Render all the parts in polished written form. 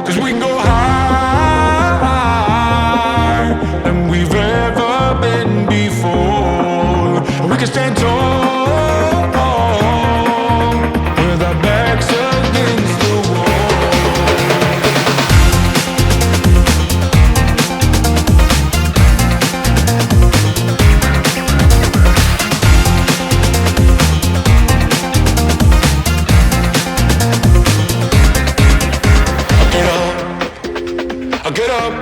'Cause we can go higher than we've ever been before. And we can stand tall with our backs against the wall. I get up,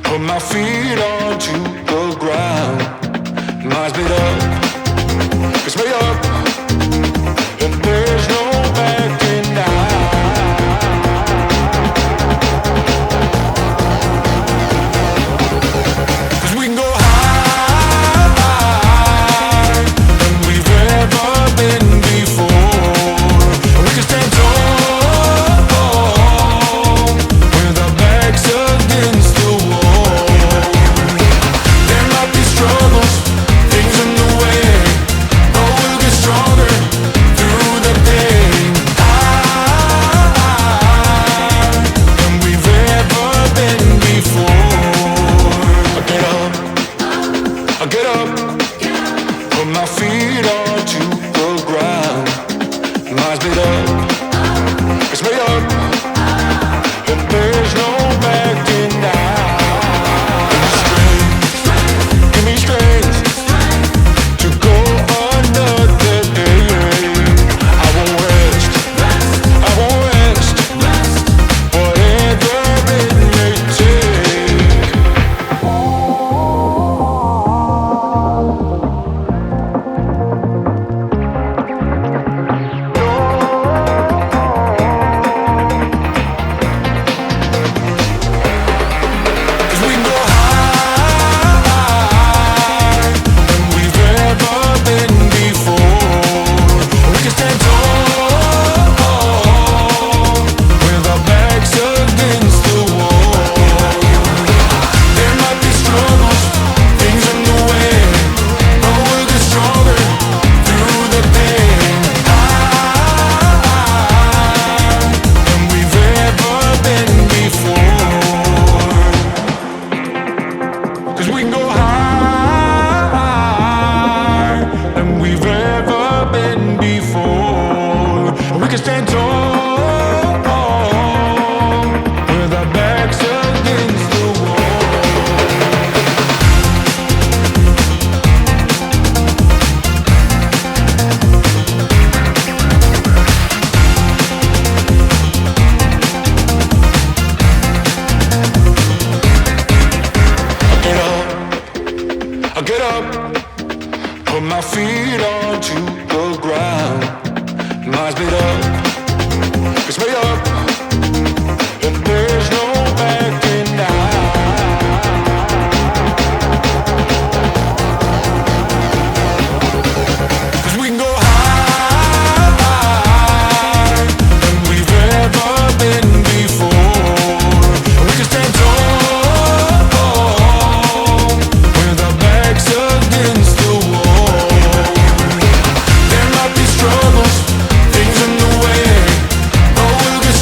put my feet onto the ground. Minds made up, it's made up, and there's no backing down. 'Cause we can go higher than we've ever been before. We can stand tall with our backs against the wall. There might be struggles, things in the way, but we'll get stronger through the pain. Higher than we've ever been before. I get up, put my feet onto the ground. Minds made up, it's made up, and there's no backing down. Give me strength to go another day. I won't rest, whatever it may take. 'Cause we can go higher than we've ever been before. We can stand tall with our backs against the wall. There might be struggles, things in the way, but we'll get stronger through the pain. Higher than we've ever been before. 'Cause we can go higher than we've ever been before. We can stand tall with our backs against the wall. I get up, put my feet onto the ground. Minds made up, it's made up, and there's no backing down. 'Cause we can go higher than we've ever been before. We can stand tall with our backs against the wall. There might be struggles, things in the way, but we'll get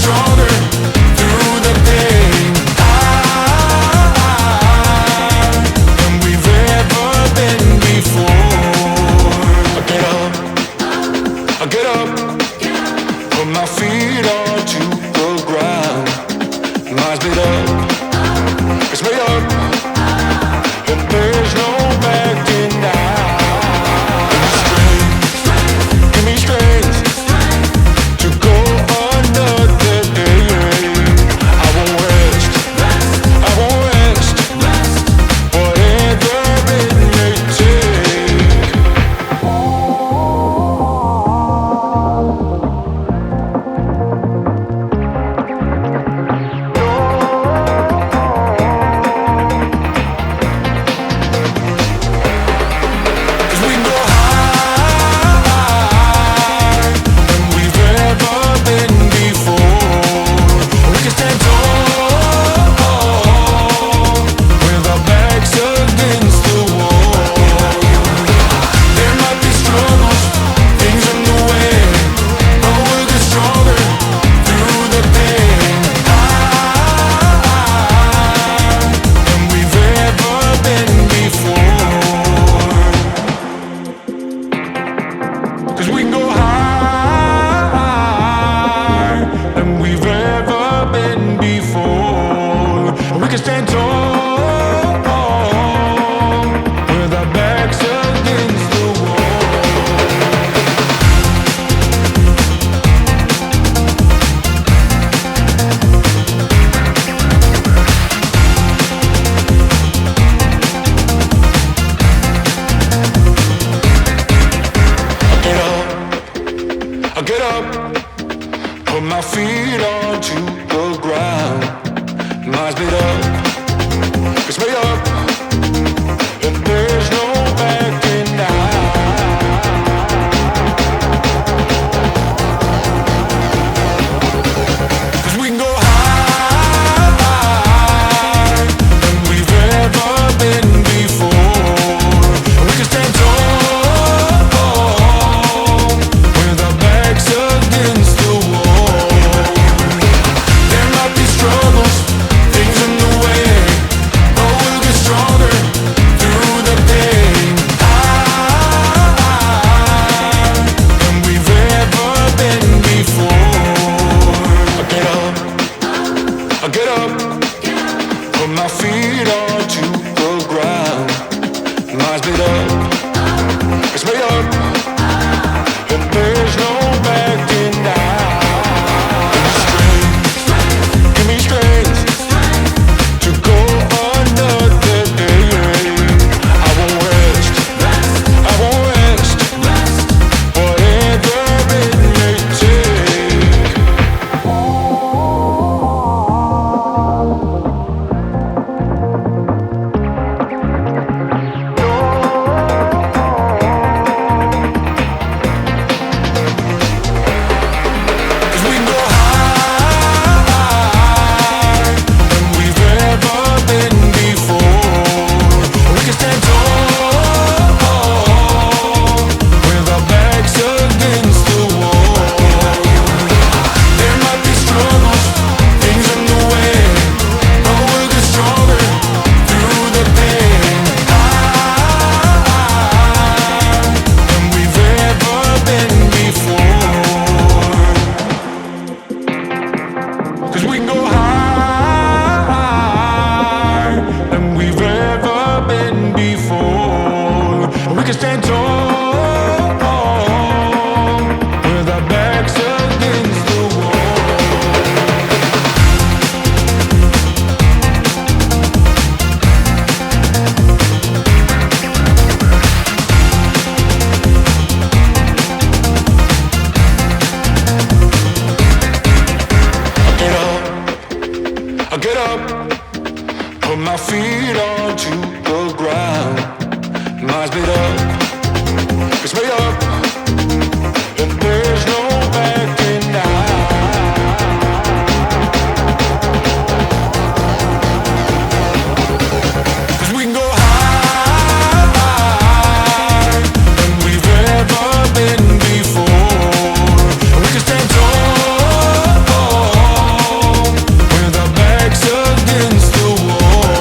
onto the ground. Minds made up, it's made up, and there's no backing now. 'Cause we can go higher than we've ever been before. We can stand tall with our backs against the wall. There might be struggles, things in the way, but we'll get stronger through the pain. Higher than we've ever been before. I get up, put my feet onto the ground. Minds made up, it's made up, and there's no backing down. Give me strength to go another day. I won't rest, whatever it may take. We can go higher than we've ever been before. We can stand tall with our backs against the wall. I get up, put my feet onto the ground. Minds made up, it's made up, and there's no backing down. 'Cause we can go higher than we've ever been before. We can stand tall with our backs against the wall.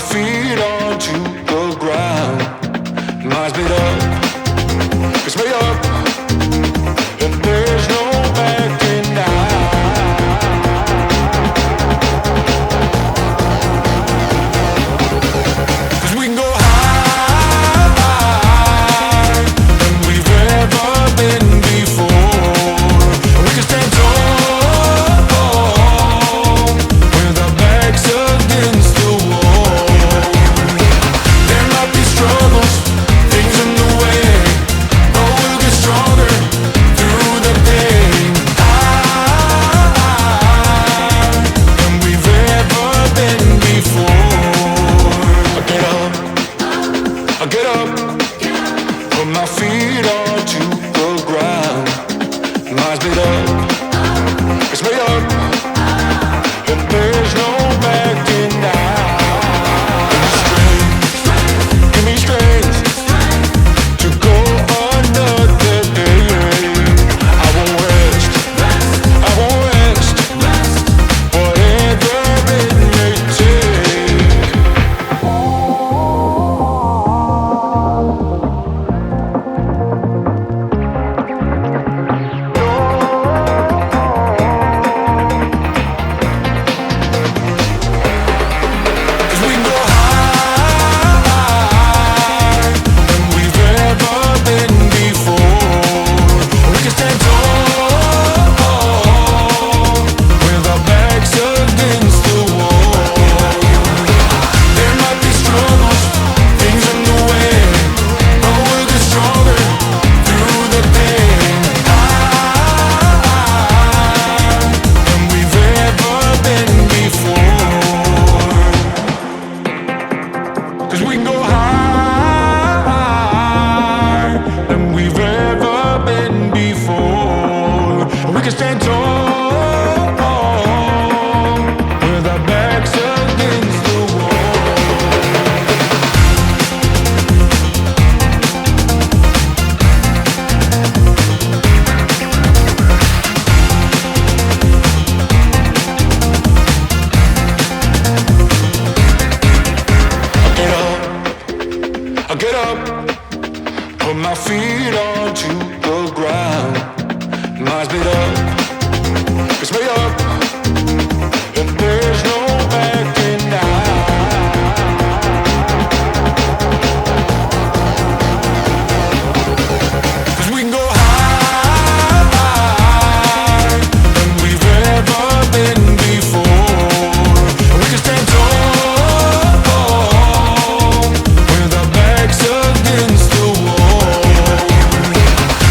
feet onto the ground. Minds made up, it's made up, and there's no backing down. 'Cause we can go higher than we've ever been before. We can stand tall with our backs against the wall. There might be struggles, things in the way, but we'll get stronger through the day. Higher than we've ever been before. I get up, put my feet onto the ground. Mind's made up, it's made up, and there's no backing down. Give me strength to go another day. I won't rest, whatever it may take. Cause we can go higher than we've ever been before. We can stand tall with our backs against the wall. There might be struggles, things in the way, but we'll get stronger through the pain. Higher than we've ever been before. 'Cause we can go higher than we've ever been before. We can stand tall with our backs against the wall. I get up, put my feet onto the ground. Mind's made up,